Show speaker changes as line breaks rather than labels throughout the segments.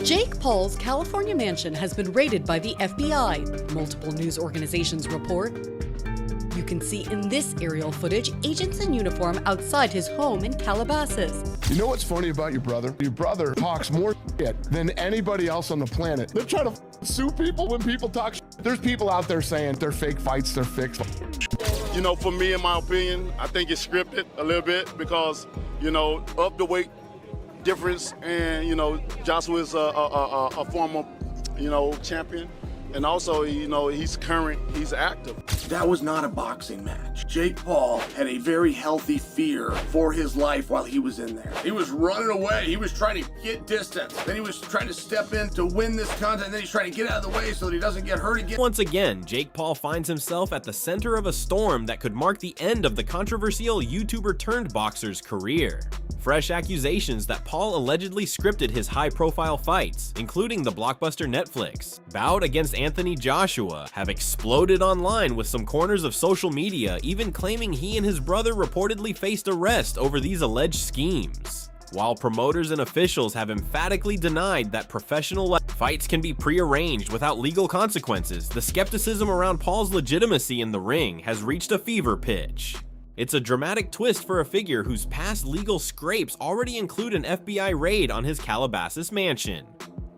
Jake Paul's California mansion has been raided by the FBI, multiple news organizations report. You can see in this aerial footage agents in uniform outside his home in Calabasas.
You know what's funny about your brother? Your brother talks more shit than anybody else on the planet. They're trying to sue people when people talk shit. There's people out there saying they're fake fights, they're fixed.
You know, for me, in my opinion, I think it's scripted a little bit because, you know, of the weight difference, and, you know, Joshua's a former, you know, champion. And also, you know, he's current, he's active.
That was not a boxing match. Jake Paul had a very healthy fear for his life while he was in there. He was running away. He was trying to get distance. Then he was trying to step in to win this contest. And then he's trying to get out of the way so that he doesn't get hurt again.
Once again, Jake Paul finds himself at the center of a storm that could mark the end of the controversial YouTuber turned boxer's career. Fresh accusations that Paul allegedly scripted his high-profile fights, including the blockbuster Netflix, bout against Anthony Joshua, have exploded online, with some corners of social media even claiming he and his brother reportedly faced arrest over these alleged schemes. While promoters and officials have emphatically denied that professional fights can be prearranged without legal consequences, the skepticism around Paul's legitimacy in the ring has reached a fever pitch. It's a dramatic twist for a figure whose past legal scrapes already include an FBI raid on his Calabasas mansion.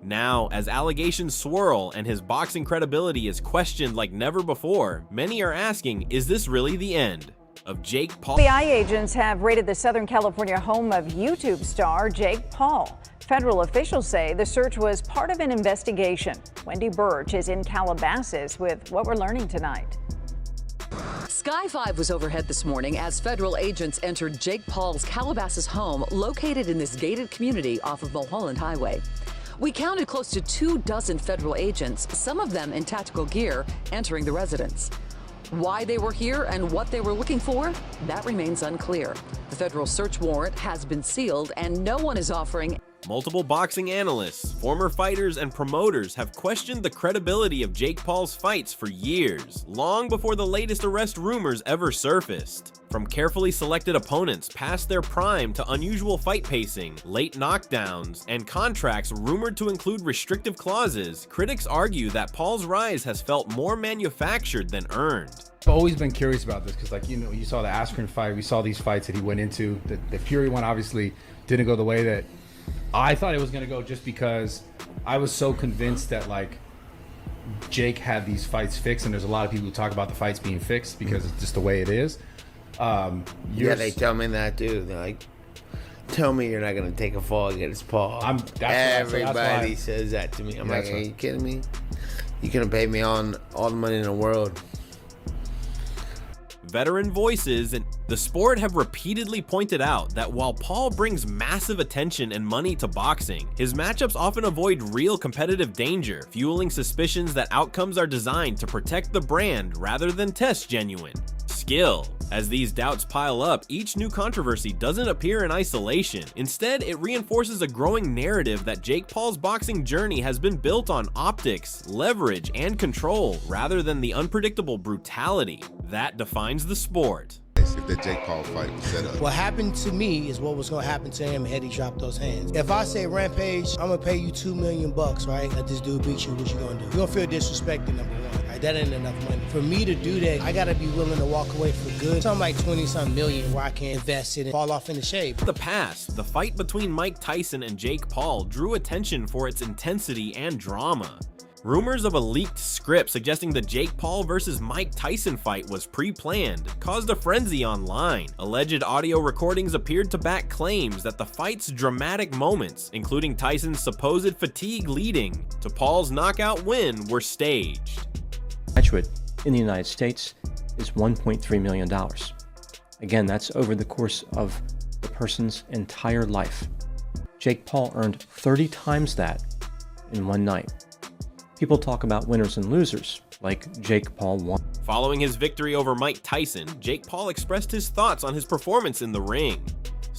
Now, as allegations swirl and his boxing credibility is questioned like never before, many are asking, is this really the end of Jake Paul?
FBI agents have raided the Southern California home of YouTube star Jake Paul. Federal officials say the search was part of an investigation. Wendy Birch is in Calabasas with what we're learning tonight.
Sky 5 was overhead this morning as federal agents entered Jake Paul's Calabasas home located in this gated community off of Mulholland Highway. We counted close to 24 federal agents, some of them in tactical gear, entering the residence. Why they were here and what they were looking for, that remains unclear. The federal search warrant has been sealed and no one is offering.
Multiple boxing analysts, former fighters, and promoters have questioned the credibility of Jake Paul's fights for years, long before the latest arrest rumors ever surfaced. From carefully selected opponents past their prime to unusual fight pacing, late knockdowns, and contracts rumored to include restrictive clauses, critics argue that Paul's rise has felt more manufactured than earned.
I've always been curious about this because, like, you know, you saw the Askren fight, we saw these fights that he went into. The Fury one obviously didn't go the way that I thought it was going to go, just because I was so convinced that, like, Jake had these fights fixed, and there's a lot of people who talk about the fights being fixed because it's just the way it is.
Yeah, they tell me that too. They're like, tell me you're not going to take a fall against Paul. Everybody says that to me. I'm like, are you kidding me? You're going to pay me all the money in the world.
Veteran voices in the sport have repeatedly pointed out that while Paul brings massive attention and money to boxing, his matchups often avoid real competitive danger, fueling suspicions that outcomes are designed to protect the brand rather than test genuine skill. As these doubts pile up, each new controversy doesn't appear in isolation. Instead, it reinforces a growing narrative that Jake Paul's boxing journey has been built on optics, leverage, and control, rather than the unpredictable brutality that defines the sport.
If the Jake Paul fight was set up.
What happened to me is what was going to happen to him had he dropped those hands. If I say, Rampage, I'm going to pay you $2 million, right? Let this dude beat you, what you going to do? You're going to feel disrespected, number one, right? That ain't enough money. For me to do that, I got to be willing to walk away for good. Something like 20-something million where I can invest it and fall off in the shade.
In the past, the fight between Mike Tyson and Jake Paul drew attention for its intensity and drama. Rumors of a leaked script suggesting the Jake Paul versus Mike Tyson fight was pre-planned caused a frenzy online. Alleged audio recordings appeared to back claims that the fight's dramatic moments, including Tyson's supposed fatigue leading to Paul's knockout win, were staged.
Graduate in the United States is $1.3 million. Again, that's over the course of the person's entire life. Jake Paul earned 30 times that in one night. People talk about winners and losers, like Jake Paul won.
Following his victory over Mike Tyson, Jake Paul expressed his thoughts on his performance in the ring.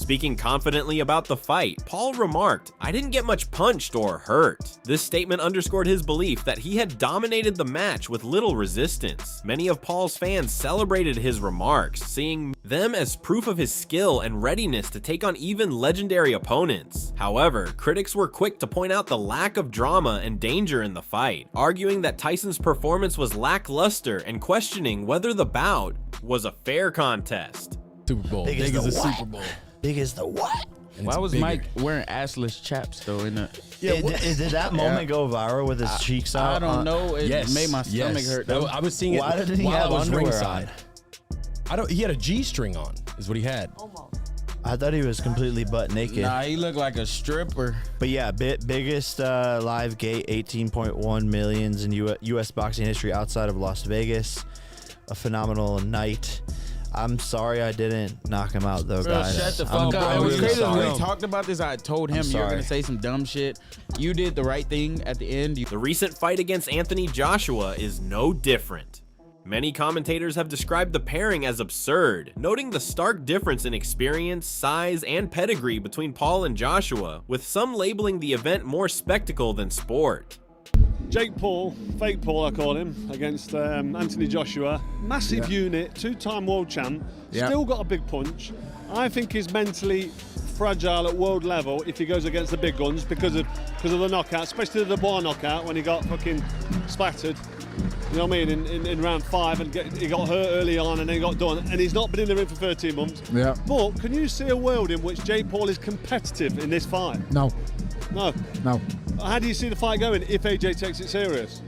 Speaking confidently about the fight, Paul remarked, "I didn't get much punched or hurt." This statement underscored his belief that he had dominated the match with little resistance. Many of Paul's fans celebrated his remarks, seeing them as proof of his skill and readiness to take on even legendary opponents. However, critics were quick to point out the lack of drama and danger in the fight, arguing that Tyson's performance was lackluster and questioning whether the bout was a fair contest.
Super Bowl.
Big as a Super Bowl. Big as the what?
Why was Mike wearing assless chaps though? In the
did that moment go viral with his cheeks out?
I don't know. It made my stomach hurt.
I was seeing it.
Why didn't he
while
have
I was
underwear
ringside.
on?
He had a G-string on, is what he had.
I thought he was completely butt naked.
Nah, he looked like a stripper.
But yeah, biggest live gate, 18.1 millions in U.S. boxing history outside of Las Vegas. A phenomenal night. I'm sorry I didn't knock him out though, guys.
Shut the fuck up. It was
really
crazy when
sorry.
we talked about this. I told him you were gonna say some dumb shit. You did the right thing at the end.
The recent fight against Anthony Joshua is no different. Many commentators have described the pairing as absurd, noting the stark difference in experience, size, and pedigree between Paul and Joshua, with some labeling the event more spectacle than sport.
Jake Paul, fake Paul I call him, against Anthony Joshua. Massive unit, two-time world champ, still got a big punch. I think he's mentally fragile at world level if he goes against the big guns because of the knockout, especially the Dubois knockout when he got fucking splattered. You know what I mean? In round 5, and he got hurt early on and then got done. And he's not been in the ring for 13 months.
Yeah.
But can you see a world in which Jake Paul is competitive in this fight?
No.
No.
No.
How do you see the fight going if AJ takes it serious?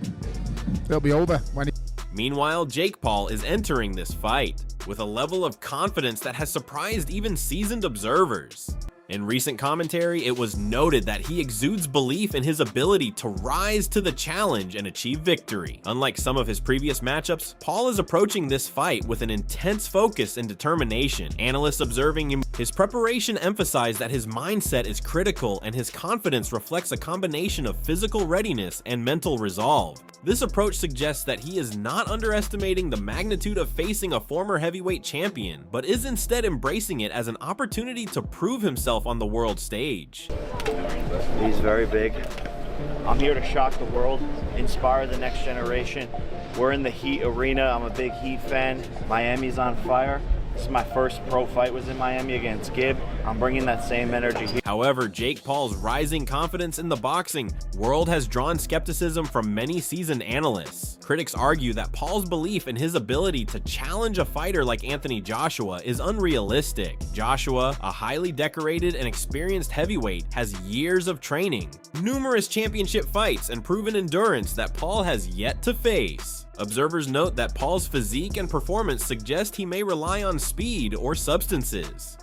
It'll be over when he...
Meanwhile, Jake Paul is entering this fight with a level of confidence that has surprised even seasoned observers. In recent commentary, it was noted that he exudes belief in his ability to rise to the challenge and achieve victory. Unlike some of his previous matchups, Paul is approaching this fight with an intense focus and determination. Analysts observing his preparation emphasize that his mindset is critical and his confidence reflects a combination of physical readiness and mental resolve. This approach suggests that he is not underestimating the magnitude of facing a former heavyweight champion, but is instead embracing it as an opportunity to prove himself on the world stage.
He's very big. I'm here to shock the world, inspire the next generation. We're in the Heat arena. I'm a big Heat fan. Miami's on fire. This is my first pro fight was in Miami against Gibb. I'm bringing that same energy here.
However, Jake Paul's rising confidence in the boxing world has drawn skepticism from many seasoned analysts. Critics argue that Paul's belief in his ability to challenge a fighter like Anthony Joshua is unrealistic. Joshua, a highly decorated and experienced heavyweight, has years of training, numerous championship fights, and proven endurance that Paul has yet to face. Observers note that Paul's physique and performance suggest he may rely on speed or substances.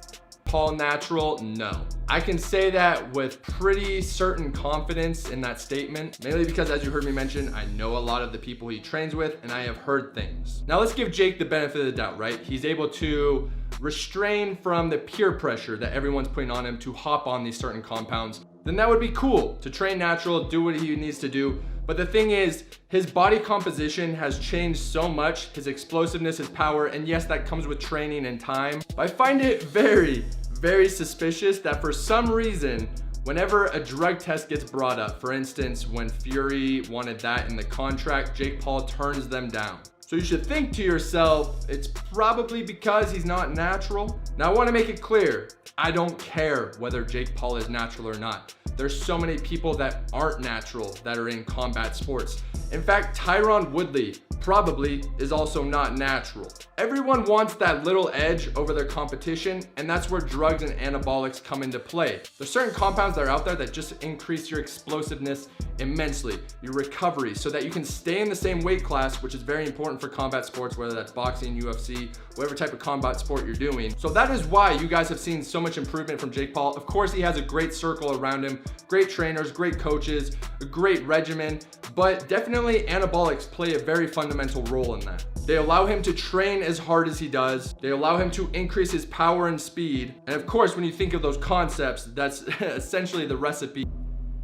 Paul natural? No. I can say that with pretty certain confidence in that statement, mainly because, as you heard me mention, I know a lot of the people he trains with and I have heard things. Now let's give Jake the benefit of the doubt, right? He's able to restrain from the peer pressure that everyone's putting on him to hop on these certain compounds. Then that would be cool to train natural, do what he needs to do. But the thing is, his body composition has changed so much, his explosiveness, his power, and yes, that comes with training and time. But I find it very, very suspicious that for some reason, whenever a drug test gets brought up, for instance, when Fury wanted that in the contract, Jake Paul turns them down. So you should think to yourself, it's probably because he's not natural. Now I want to make it clear, I don't care whether Jake Paul is natural or not. There's so many people that aren't natural that are in combat sports. In fact, Tyron Woodley probably is also not natural. Everyone wants that little edge over their competition, and that's where drugs and anabolics come into play. There's certain compounds that are out there that just increase your explosiveness immensely, your recovery, so that you can stay in the same weight class, which is very important for combat sports, whether that's boxing, UFC, whatever type of combat sport you're doing. So that is why you guys have seen so much improvement from Jake Paul. Of course, he has a great circle around him, great trainers, great coaches, a great regimen, but definitely anabolics play a very fundamental role in that. They allow him to train as hard as he does. They allow him to increase his power and speed. And of course, when you think of those concepts, that's essentially the recipe.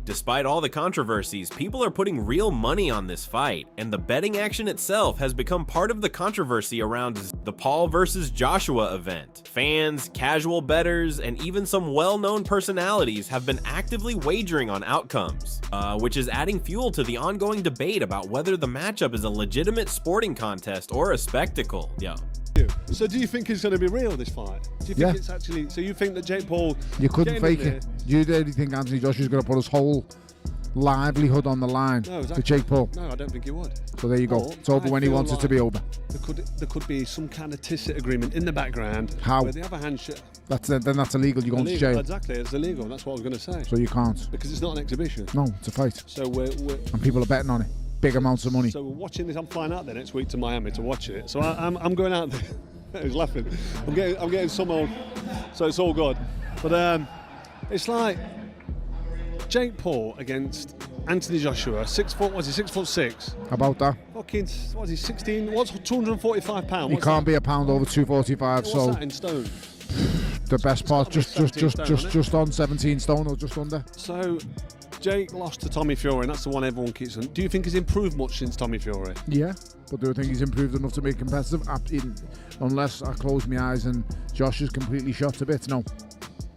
Despite all the controversies, people are putting real money on this fight, and the betting action itself has become part of the controversy around the Paul versus Joshua event. Fans, casual bettors, and even some well-known personalities have been actively wagering on outcomes, which is adding fuel to the ongoing debate about whether the matchup is a legitimate sporting contest or a spectacle.
So do you think it's going to be real, this fight? Do you think it's actually... So you think that Jake Paul...
You couldn't fake it. Do you really think Anthony Joshua's going to put his whole livelihood on the line for Jake Paul?
No, I don't think he would.
So there you go. It's over when he wants it to be over.
There could be some kind of tacit agreement in the background.
How?
Where they have a handshake.
Then that's illegal. You're going to jail.
Exactly, it's illegal. That's what I was going to say.
So you can't.
Because it's not an exhibition.
No, it's a fight.
So
and people are betting on it. Big amounts of money.
So we're watching this. I'm flying out there next week to Miami to watch it. So I'm going out there. He's laughing. I'm getting some old. So it's all good. But it's like Jake Paul against Anthony Joshua. 6 foot. Was he 6'6"?
About that.
Fucking. What is he? 16. What's 245 pounds?
He can't be a pound over 245.
What's
so
that in stone?
The best part, just on 17 stone or just under.
So Jake lost to Tommy Fury, and that's the one everyone keeps on. Do you think he's improved much since Tommy Fury?
Yeah, but do I think he's improved enough to make competitive? Unless I close my eyes and Josh is completely shot to bits, no.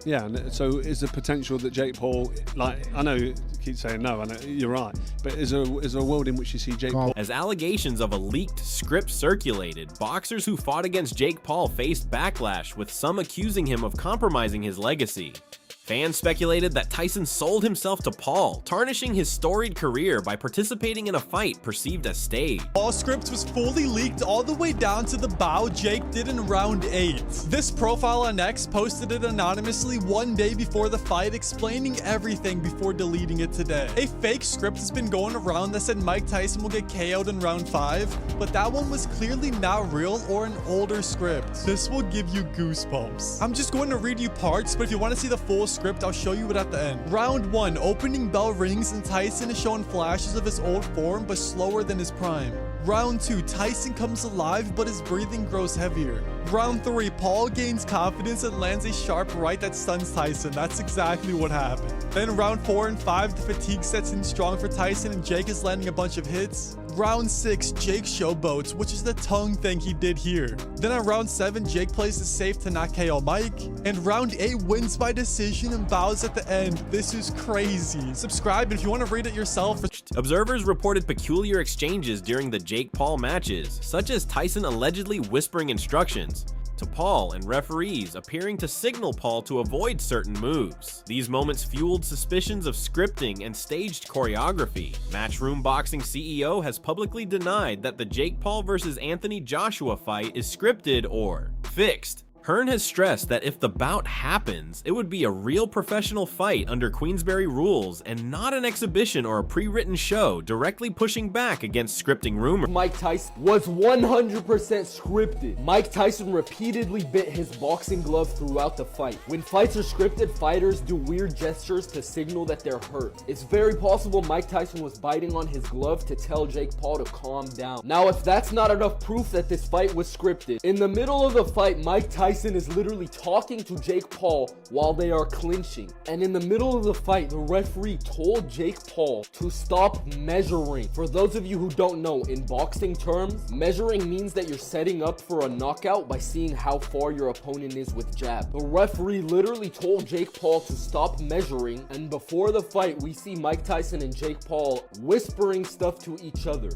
Yeah, and so is the potential that Jake Paul, like, I know you keep saying no, I know you're right, but is there a world in which you see Jake Paul?
As allegations of a leaked script circulated, boxers who fought against Jake Paul faced backlash, with some accusing him of compromising his legacy. Fans speculated that Tyson sold himself to Paul, tarnishing his storied career by participating in a fight perceived as staged.
Paul's script was fully leaked all the way down to the bow Jake did in round 8. This profile on X posted it anonymously one day before the fight, explaining everything before deleting it today. A fake script has been going around that said Mike Tyson will get KO'd in round 5, but that one was clearly not real or an older script. This will give you goosebumps. I'm just going to read you parts, but if you want to see the full script, I'll show you it at the end. Round 1, opening bell rings and Tyson is showing flashes of his old form, but slower than his prime. Round 2, Tyson comes alive, but his breathing grows heavier. Round 3, Paul gains confidence and lands a sharp right that stuns Tyson. That's exactly what happened. Then round 4 and 5, the fatigue sets in strong for Tyson and Jake is landing a bunch of hits. Round 6, Jake showboats, which is the tongue thing he did here. Then on round 7, Jake plays it safe to not KO Mike. And round 8 wins by decision and bows at the end. This is crazy. Subscribe if you want to read it yourself.
Observers reported peculiar exchanges during the Jake Paul matches, such as Tyson allegedly whispering instructions to Paul and referees appearing to signal Paul to avoid certain moves. These moments fueled suspicions of scripting and staged choreography. Matchroom Boxing CEO has publicly denied that the Jake Paul versus Anthony Joshua fight is scripted or fixed. Hearn has stressed that if the bout happens, it would be a real professional fight under Queensberry rules and not an exhibition or a pre-written show, directly pushing back against scripting rumors.
Mike Tyson was 100% scripted. Mike Tyson repeatedly bit his boxing glove throughout the fight. When fights are scripted, fighters do weird gestures to signal that they're hurt. It's very possible Mike Tyson was biting on his glove to tell Jake Paul to calm down. Now, if that's not enough proof that this fight was scripted, in the middle of the fight, Mike Tyson is literally talking to Jake Paul while they are clinching. And in the middle of the fight, the referee told Jake Paul to stop measuring. For those of you who don't know, in boxing terms, measuring means that you're setting up for a knockout by seeing how far your opponent is with jab. The referee literally told Jake Paul to stop measuring, and before the fight, we see Mike Tyson and Jake Paul whispering stuff to each other.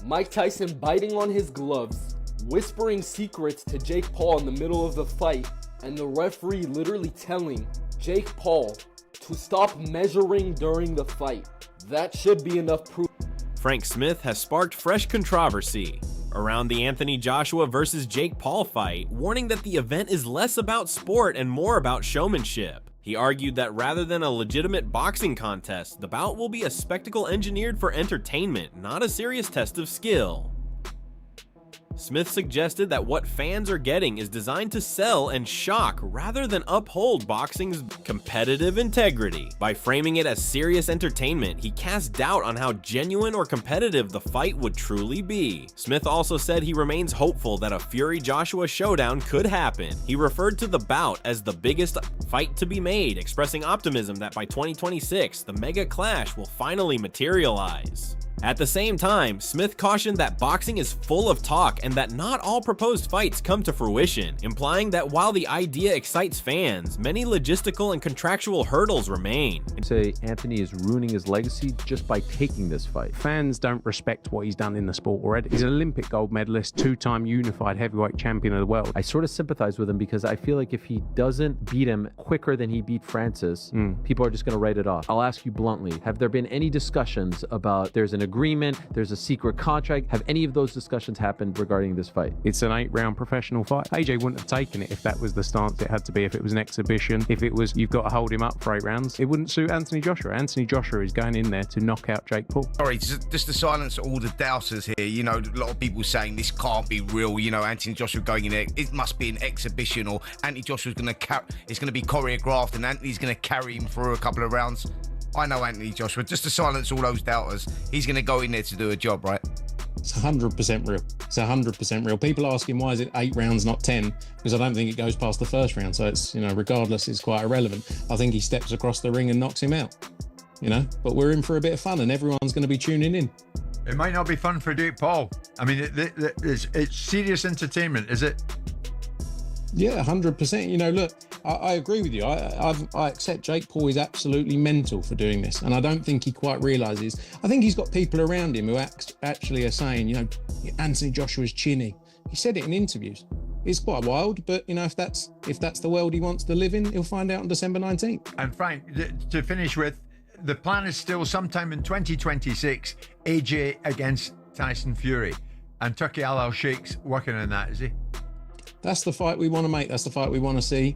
Mike Tyson biting on his gloves, whispering secrets to Jake Paul in the middle of the fight, and the referee literally telling Jake Paul to stop measuring during the fight. That should be enough proof.
Frank Smith has sparked fresh controversy around the Anthony Joshua versus Jake Paul fight, warning that the event is less about sport and more about showmanship. He argued that rather than a legitimate boxing contest, the bout will be a spectacle engineered for entertainment, not a serious test of skill. Smith suggested that what fans are getting is designed to sell and shock rather than uphold boxing's competitive integrity. By framing it as serious entertainment, he cast doubt on how genuine or competitive the fight would truly be. Smith also said he remains hopeful that a Fury-Joshua showdown could happen. He referred to the bout as the biggest fight to be made, expressing optimism that by 2026, the mega clash will finally materialize. At the same time, Smith cautioned that boxing is full of talk and that not all proposed fights come to fruition, implying that while the idea excites fans, many logistical and contractual hurdles remain.
Say Anthony is ruining his legacy just by taking this fight. Fans don't respect what he's done in the sport already. He's an Olympic gold medalist, 2-time unified heavyweight champion of the world. I sort of sympathize with him because I feel like if he doesn't beat him quicker than he beat Francis, people are just going to write it off. I'll ask you bluntly, have there been any discussions about there's an agreement, there's a secret contract? Have any of those discussions happened regarding this fight? It's an 8-round professional fight. AJ wouldn't have taken it if that was the stance it had to be, if it was an exhibition, if it was you've got to hold him up for 8 rounds. It wouldn't suit Anthony Joshua. Anthony Joshua is going in there to knock out Jake Paul.
Sorry, just to silence all the doubters here, you know, a lot of people saying this can't be real, you know, Anthony Joshua going in there, it must be an exhibition, or Anthony Joshua's going to it's going to be choreographed and Anthony's going to carry him through a couple of rounds. I know Anthony Joshua, just to silence all those doubters, he's going to go in there to do a job, right?
It's 100% real. It's 100% real. People asking why is it 8 rounds, not 10? Because I don't think it goes past the first round. So it's, you know, regardless, it's quite irrelevant. I think he steps across the ring and knocks him out, you know, but we're in for a bit of fun and everyone's going to be tuning in.
It might not be fun for Jake Paul. I mean, it's serious entertainment, is it?
Yeah, 100%. You know, look, I agree with you. I accept Jake Paul is absolutely mental for doing this, and I don't think he quite realizes. I think he's got people around him who actually are saying, you know, Anthony Joshua's chinny. He said it in interviews. It's quite wild, but you know, if that's the world he wants to live in, he'll find out on December 19th.
And Frank, to finish with, the plan is still sometime in 2026, AJ against Tyson Fury, and Turki Al-Sheikh's working on that, is he?
That's the fight we want to make. That's the fight we want to see.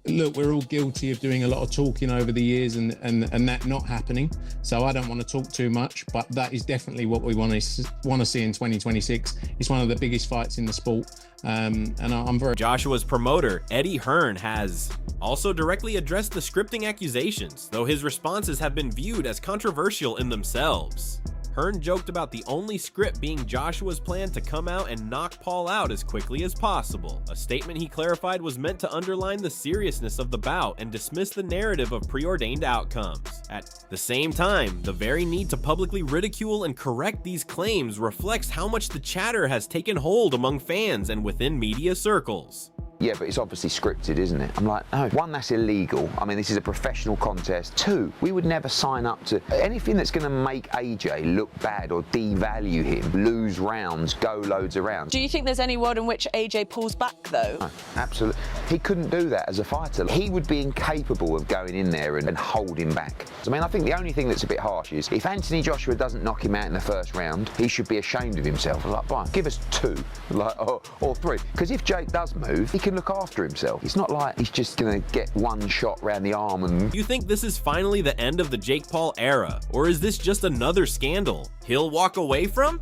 Look, we're all guilty of doing a lot of talking over the years and that not happening. So I don't want to talk too much, but that is definitely what we want to see in 2026. It's one of the biggest fights in the sport. And I'm very...
Joshua's promoter, Eddie Hearn, has also directly addressed the scripting accusations, though his responses have been viewed as controversial in themselves. Hearn joked about the only script being Joshua's plan to come out and knock Paul out as quickly as possible, a statement he clarified was meant to underline the seriousness of the bout and dismiss the narrative of preordained outcomes. At the same time, the very need to publicly ridicule and correct these claims reflects how much the chatter has taken hold among fans and within media circles.
Yeah, but it's obviously scripted, isn't it? I'm like, no. 1, that's illegal. I mean, this is a professional contest. 2, we would never sign up to anything that's going to make AJ look bad or devalue him, lose rounds, go loads of rounds.
Do you think there's any world in which AJ pulls back, though?
No, absolutely. He couldn't do that as a fighter. He would be incapable of going in there and holding back. I mean, I think the only thing that's a bit harsh is if Anthony Joshua doesn't knock him out in the first round, he should be ashamed of himself. Like, fine, give us 2, like, or 3. Because if Jake does move, he can look after himself. It's not like he's just gonna get one shot round the arm and...
You think this is finally the end of the Jake Paul era, or is this just another scandal he'll walk away from?